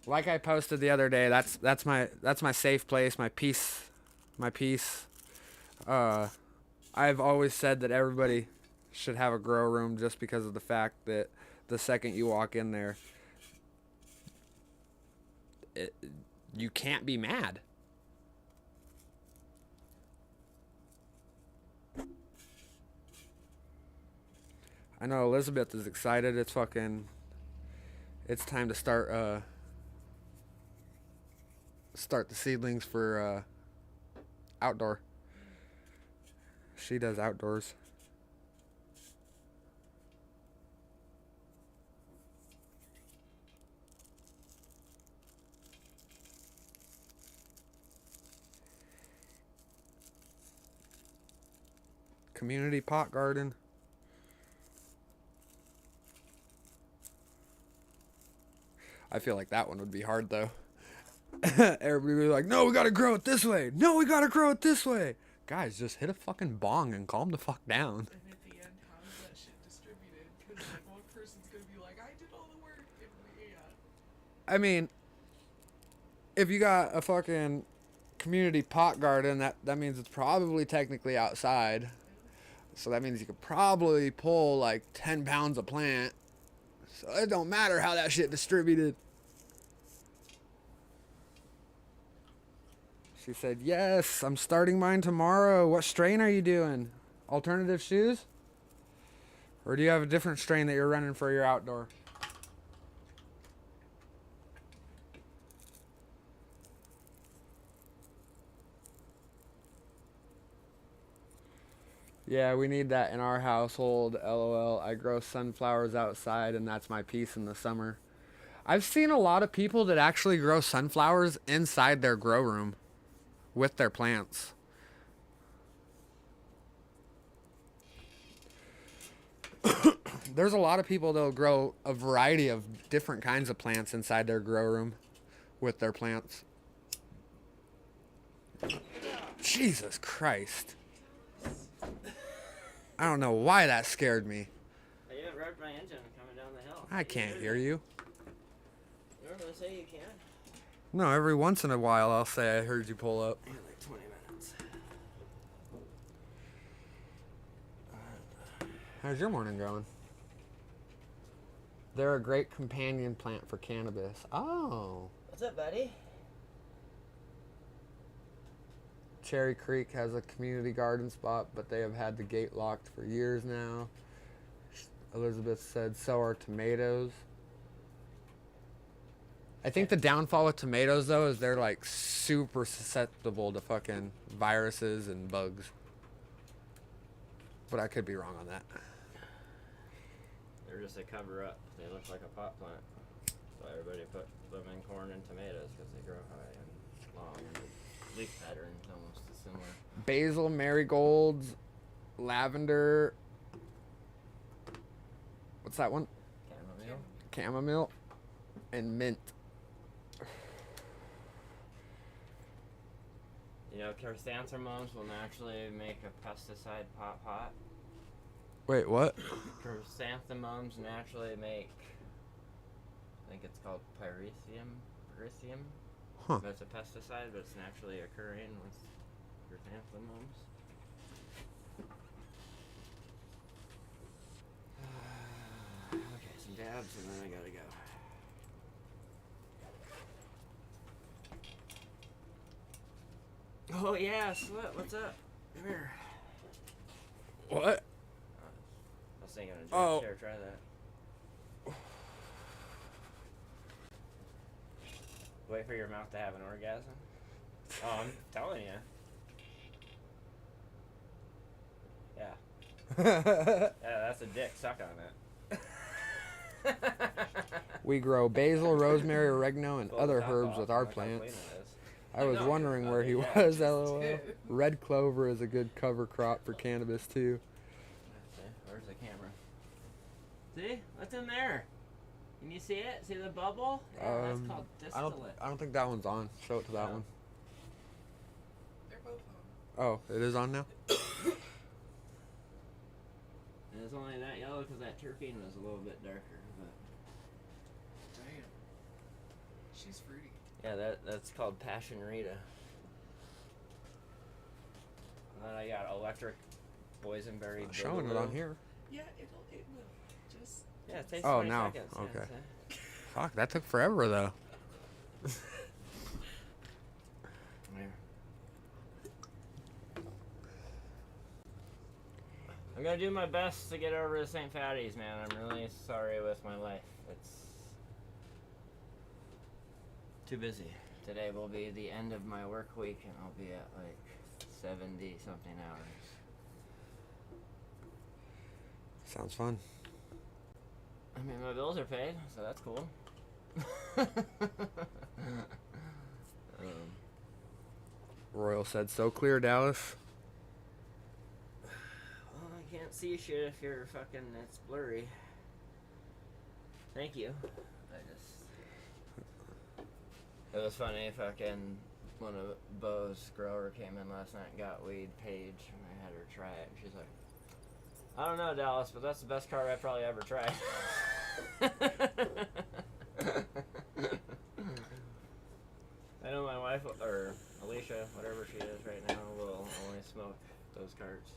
I posted the other day, that's my safe place, my peace. I've always said that everybody should have a grow room just because of the fact that the second you walk in there, you can't be mad. I know Elizabeth is excited. It's time to start the seedlings for outdoor. She does outdoors. Community pot garden. I feel like that one would be hard though. Everybody would be like, no, we gotta grow it this way. No, we gotta grow it this way. Guys, just hit a fucking bong and calm the fuck down. And at the end, how's that shit distributed? Because like one person's gonna be like, I did all the work. And I mean, if you got a fucking community pot garden, that means it's probably technically outside. So that means you could probably pull like 10 pounds of plant. So it don't matter how that shit distributed. She said, yes, I'm starting mine tomorrow. What strain are you doing? Alternative shoes? Or do you have a different strain that you're running for your outdoor? Yeah, we need that in our household, LOL. I grow sunflowers outside, and that's my peace in the summer. I've seen a lot of people that actually grow sunflowers inside their grow room with their plants. There's a lot of people that'll grow a variety of different kinds of plants inside their grow room with their plants. Jesus Christ. I don't know why that scared me. You revved my engine coming down the hill. I can't hear you. You normally say you can. No, every once in a while I'll say I heard you pull up. In like 20 minutes. How's your morning going? They're a great companion plant for cannabis. Oh. What's up, buddy? Cherry Creek has a community garden spot, but they have had the gate locked for years now. Elizabeth said, so are tomatoes. I think the downfall with tomatoes though is they're like super susceptible to fucking viruses and bugs. But I could be wrong on that. They're just a cover up. They look like a pot plant. So everybody put them in corn and tomatoes because they grow high and long and the leaf pattern's almost similar. Basil, marigolds, lavender. What's that one? Chamomile. Chamomile and mint. You know, chrysanthemums will naturally make a pesticide pot. Wait, what? Chrysanthemums naturally make, I think it's called pyrethrum. Huh. That's a pesticide, but it's naturally occurring with chrysanthemums. Okay, some dabs and then I gotta go. Oh yeah, Slut, what's up? Come here. What? I was thinking of a drink. Oh. Here, try that. Wait for your mouth to have an orgasm? Oh, I'm telling you. Yeah. Yeah, that's a dick. Suck on it. We grow basil, rosemary, oregano, and Pull the other top herbs off with and our look how clean plants. it is. I was know. wondering where he Yeah, was, just lol. did. Red clover is a good cover crop for cannabis too. See, where's the camera? See? What's in there? Can you see it? See the bubble? Yeah, that's called distillate. I don't think that one's on. Show it to that No. one. They're both on. Oh, it is on now? And it's only that yellow because that terpene was a little bit darker. But Damn. She's fruity. yeah, that's called Passion Rita. And then I got electric boysenberry. I'm showing it on here. Yeah, it will. Just. Yeah, it takes Oh, 20 now. seconds. yeah, Okay. see? Fuck, that took forever though. There. I'm gonna do my best to get over the St. Fatties, man. I'm really sorry with my life. It's too busy. Today will be the end of my work week, and I'll be at like 70 something hours. Sounds fun. I mean, my bills are paid, so that's cool. Royal said so clear, Dallas. Well, I can't see shit if you're fucking, it's blurry. Thank you. It was funny, fucking, one of Bo's grower came in last night and got weed, Paige, and I had her try it, and she's like, I don't know, Dallas, but that's the best card I've probably ever tried. I know my wife, or Alicia, whatever she is right now, will only smoke those cards.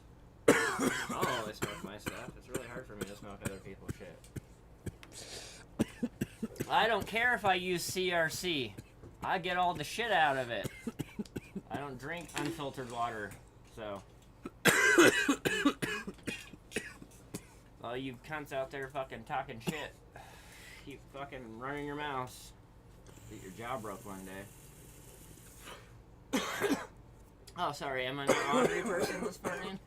I'll only smoke my stuff. It's really hard for me to smoke other people's shit. I don't care if I use CRC. I get all the shit out of it. I don't drink unfiltered water, so. All you cunts out there fucking talking shit, keep fucking running your mouths. Get your jaw broke one day. Oh, sorry, am I not a laundry person this morning?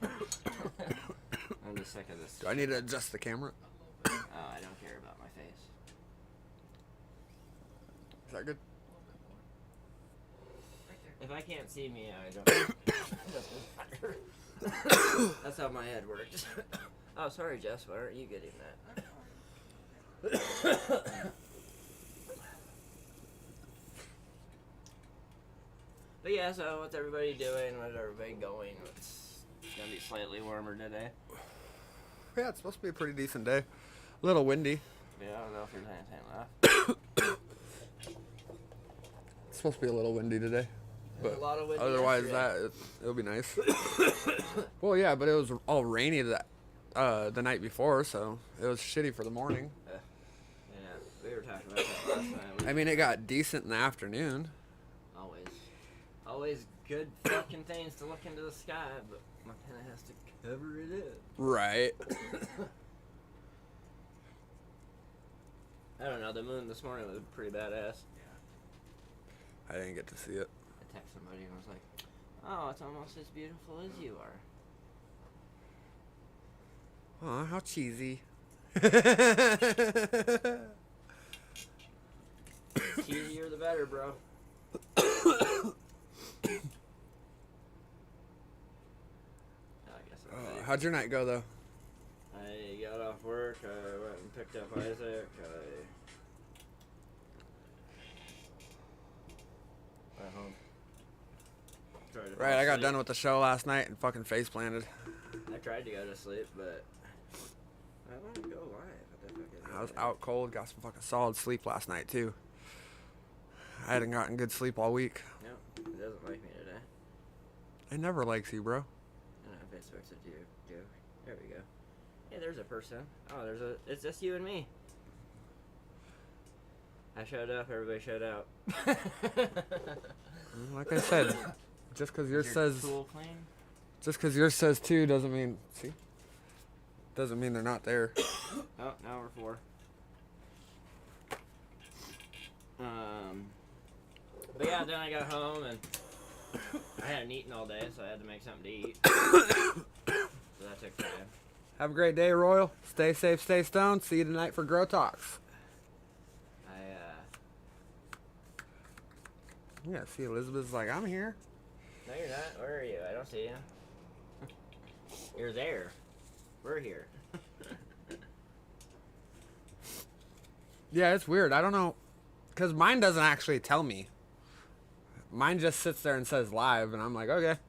I'm just sick of this. Do I need to adjust the camera? Oh, I don't care about my face. Is that good? If I can't see me, I don't. It doesn't matter. That's how my head works. Oh, sorry, Jess. Why aren't you getting that? But yeah, so what's everybody doing? Where's everybody going? It's gonna be slightly warmer today. Yeah, it's supposed to be a pretty decent day. A little windy. Yeah, I don't know if there's anything left. It's supposed to be a little windy today. There's But a lot of wind otherwise, yesterday. it'll be nice. Well, yeah, but it was all rainy the night before, so it was shitty for the morning. Yeah, we were talking about that last night. I mean, it got decent in the afternoon. Always good fucking things to look into the sky, but Montana has to cover it up. Right. I don't know, the moon this morning was pretty badass. I didn't get to see it. I texted somebody and was like, "Oh, it's almost as beautiful as you are." Aw, how cheesy. Cheesier the better, bro. How'd your night go, though? I got off work, I went and picked up Isaac, went home. Right, I got done with the show last night and fucking face planted. I tried to go to sleep, but I want to go live. I was out cold, got some fucking solid sleep last night, too. I hadn't gotten good sleep all week. No, it doesn't like me today. It never likes you, bro. I don't know if Facebook said you. There we go. Hey, there's a person. Oh, it's just you and me. I showed up, everybody showed out. Like I said, just because yours says... Tool clean? Just because yours says 2 doesn't mean... See? Doesn't mean they're not there. Oh, now we're 4. But yeah, then I got home and I hadn't eaten all day, so I had to make something to eat. So that took time. Have a great day, Royal. Stay safe, stay stoned. See you tonight for Grow Talks. Yeah, see, Elizabeth's like, I'm here. No, you're not. Where are you? I don't see you. You're there. We're here. Yeah, it's weird. I don't know. Because mine doesn't actually tell me. Mine just sits there and says live, and I'm like, okay.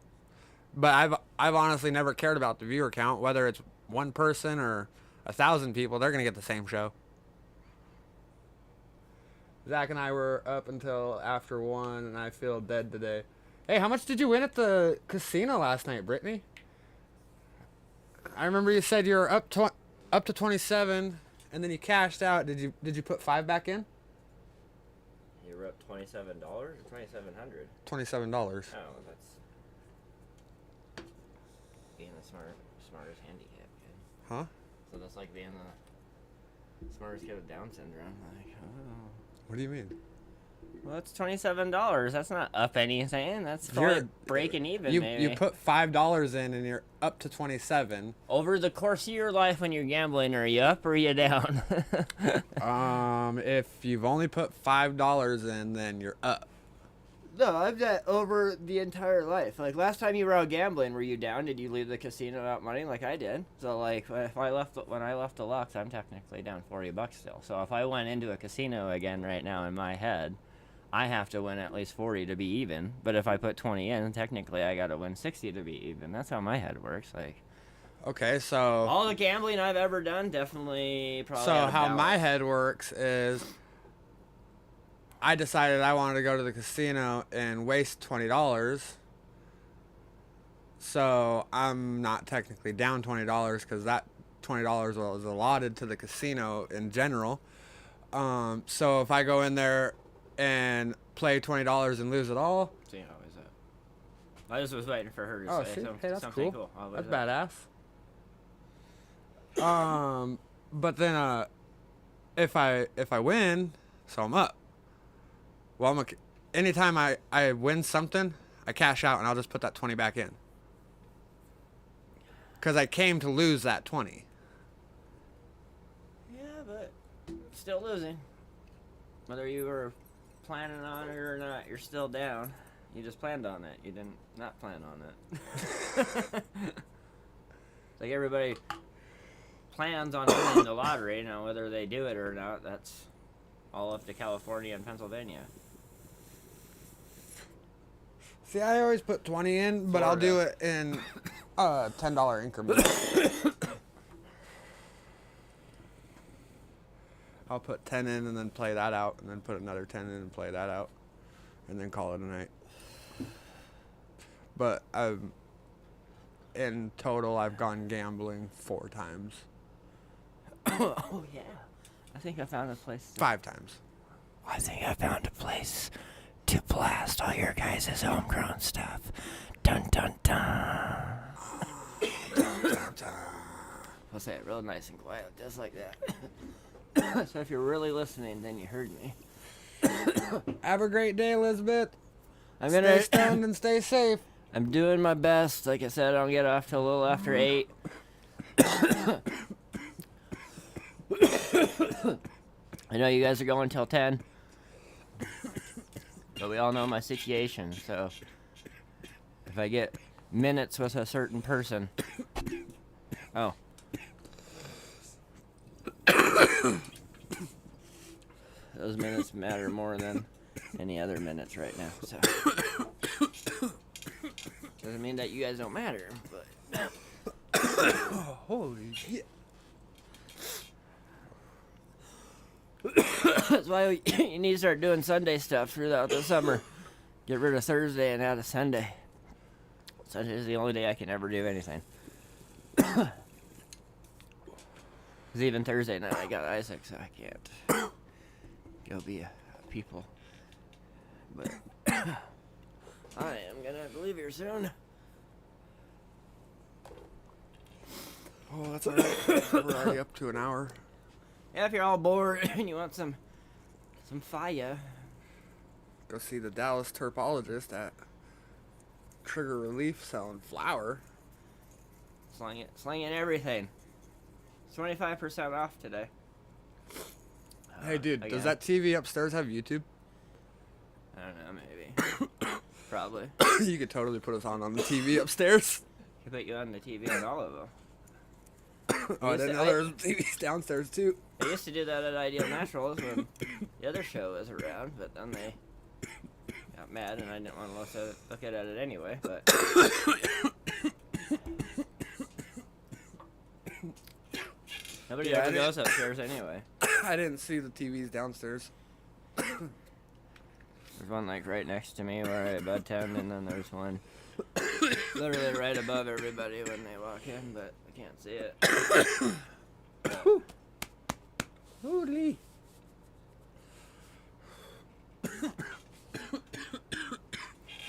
But I've honestly never cared about the viewer count, whether it's one person or 1,000 people. They're gonna get the same show. Zach and I were up until after 1, and I feel dead today. Hey, how much did you win at the casino last night, Brittany? I remember you said you were up to 27, and then you cashed out. Did you put 5 back in? You were up $27 or $2,700? $27. Oh, that's being the smartest handicap kid. Huh? So that's like being the smartest kid with Down syndrome. Like, oh. What do you mean? Well, it's $27. That's not up anything. That's probably breaking even, maybe. You put $5 in and you're up to 27. Over the course of your life when you're gambling, are you up or are you down? If you've only put $5 in, then you're up. No, I've got over the entire life. Like, last time you were out gambling, were you down? Did you leave the casino without money like I did? So, like, when I left the Lux, I'm technically down $40 still. So if I went into a casino again right now in my head, I have to win at least 40 to be even. But if I put 20 in, technically I got to win 60 to be even. That's how my head works. Like, okay, so all the gambling I've ever done, definitely probably. So how my head works is, I decided I wanted to go to the casino and waste $20. So I'm not technically down $20 because that $20 was allotted to the casino in general. So if I go in there and play $20 and lose it all. See how is that? I just was waiting for her to say something. Hey, that's something cool. That's badass. But then if I win, so I'm up. Well, anytime I win something, I cash out and I'll just put that 20 back in. Because I came to lose that 20. Yeah, but still losing. Whether you were planning on it or not, you're still down. You just planned on it. You didn't not plan on it. It's like everybody plans on winning the lottery. Now, whether they do it or not, that's all up to California and Pennsylvania. See, I always put 20 in, but I'll do it in $10 increments. I'll put 10 in and then play that out, and then put another 10 in and play that out, and then call it a night. But in total, I've gone gambling 4 times. Oh, yeah. I think I found a place. 5 times. I think I found a place to blast all your guys' homegrown stuff. Dun dun dun. I'll say it real nice and quiet, just like that. So if you're really listening, then you heard me. Have a great day, Elizabeth. I'm Stay gonna. stoned and stay safe. I'm doing my best. Like I said, I don't get off till a little after 8. I know you guys are going till 10. But we all know my situation, so if I get minutes with a certain person. Oh. Those minutes matter more than any other minutes right now, so. Doesn't mean that you guys don't matter, but. Oh, holy shit. That's why you need to start doing Sunday stuff throughout the summer. Get rid of Thursday and add a Sunday. Sunday is the only day I can ever do anything. Because even Thursday night I got Isaac, so I can't go be a people. But I am gonna have to leave here soon. Oh, that's alright. We're already up to an hour. Yeah, if you're all bored and you want some fire. Go see the Dallas turpologist at Trigger Relief selling flour. Slinging everything. 25% off today. Hey, dude, again. does that TV upstairs have YouTube? I don't know, maybe. Probably. You could totally put us on the TV upstairs. Could put you on the TV on all of them. Oh, I didn't know there was TVs downstairs, too. They used to do that at Ideal Naturals when the other show was around, but then they got mad and I didn't want to look at it anyway, but... Nobody ever goes upstairs anyway. I didn't see the TVs downstairs. There's one like right next to me where I bartend, and then there's one literally right above everybody when they walk in, but I can't see it. Holy.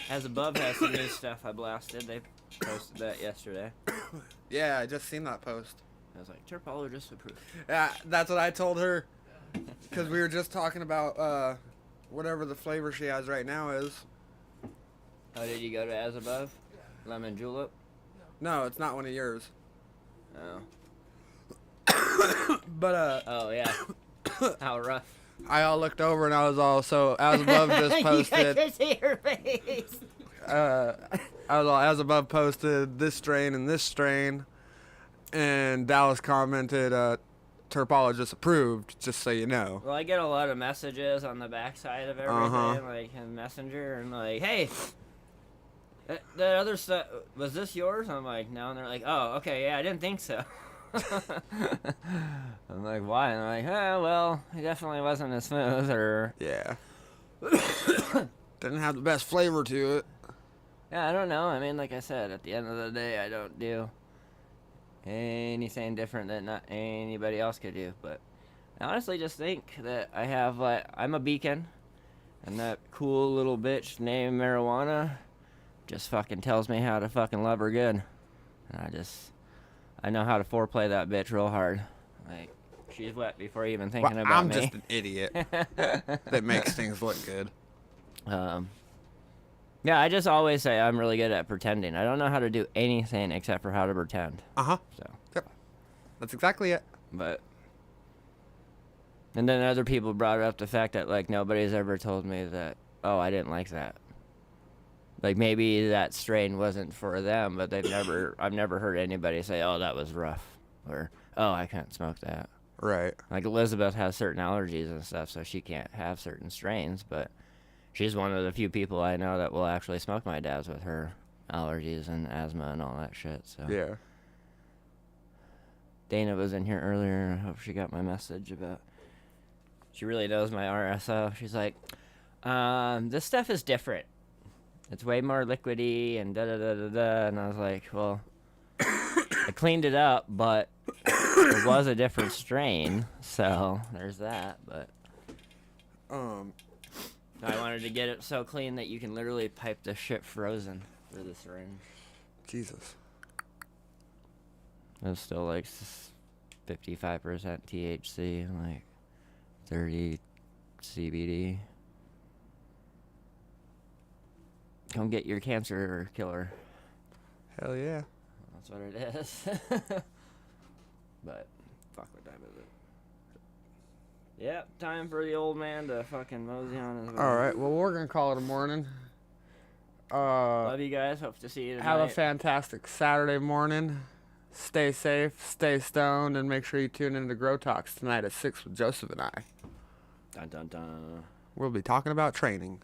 As Above has some new stuff I blasted. They posted that yesterday. Yeah, I just seen that post. I was like, Turpologist approved. Yeah, that's what I told her. Because we were just talking about whatever the flavor she has right now is. Oh, did you go to As Above? Lemon julep? No, it's not one of yours. Oh. But, Oh, yeah. How rough. I all looked over and I was all, so As Above just posted. You see her face. I was all, As Above posted this strain and this strain. And Dallas commented, Turpologist approved, just so you know. Well, I get a lot of messages on the backside of everything, like in Messenger, and like, hey, the other stuff, was this yours? I'm like, no, and they're like, oh, okay, yeah, I didn't think so. I'm like, why? And I'm like, well, it definitely wasn't as smooth, or... Yeah. Didn't have the best flavor to it. Yeah, I don't know. I mean, like I said, at the end of the day, I don't do anything different than not anybody else could do, but I honestly just think that I have, like, I'm a beacon, and that cool little bitch named Marijuana just fucking tells me how to fucking love her good, and I know how to foreplay that bitch real hard. Like, she's wet before even thinking about I'm me. just an idiot that makes things look good. Yeah, I just always say I'm really good at pretending. I don't know how to do anything except for how to pretend. Uh-huh. So. Yep. That's exactly it. But. And then other people brought up the fact that, like, nobody's ever told me that, oh, I didn't like that. Like, maybe that strain wasn't for them, but I've never heard anybody say, oh, that was rough. Or, oh, I can't smoke that. Right. Like, Elizabeth has certain allergies and stuff, so she can't have certain strains, but she's one of the few people I know that will actually smoke my dabs with her allergies and asthma and all that shit, so. Yeah. Dana was in here earlier. I hope she got my message about... She really knows my RSO. She's like, this stuff is different. It's way more liquidy and da-da-da-da-da. And I was like, well, I cleaned it up, but it was a different strain, so there's that, but... I wanted to get it so clean that you can literally pipe the shit frozen through the syringe. Jesus. It's still like 55% THC and like 30 CBD. Come get your cancer killer. Hell yeah. That's what it is. But, fuck, what time is it? Yep, time for the old man to fucking mosey on his way. All right. Well, we're gonna call it a morning. Love you guys. Hope to see you tonight. Have a fantastic Saturday morning. Stay safe, stay stoned, and make sure you tune into Grow Talks tonight at 6 with Joseph and I. Dun dun dun. We'll be talking about training.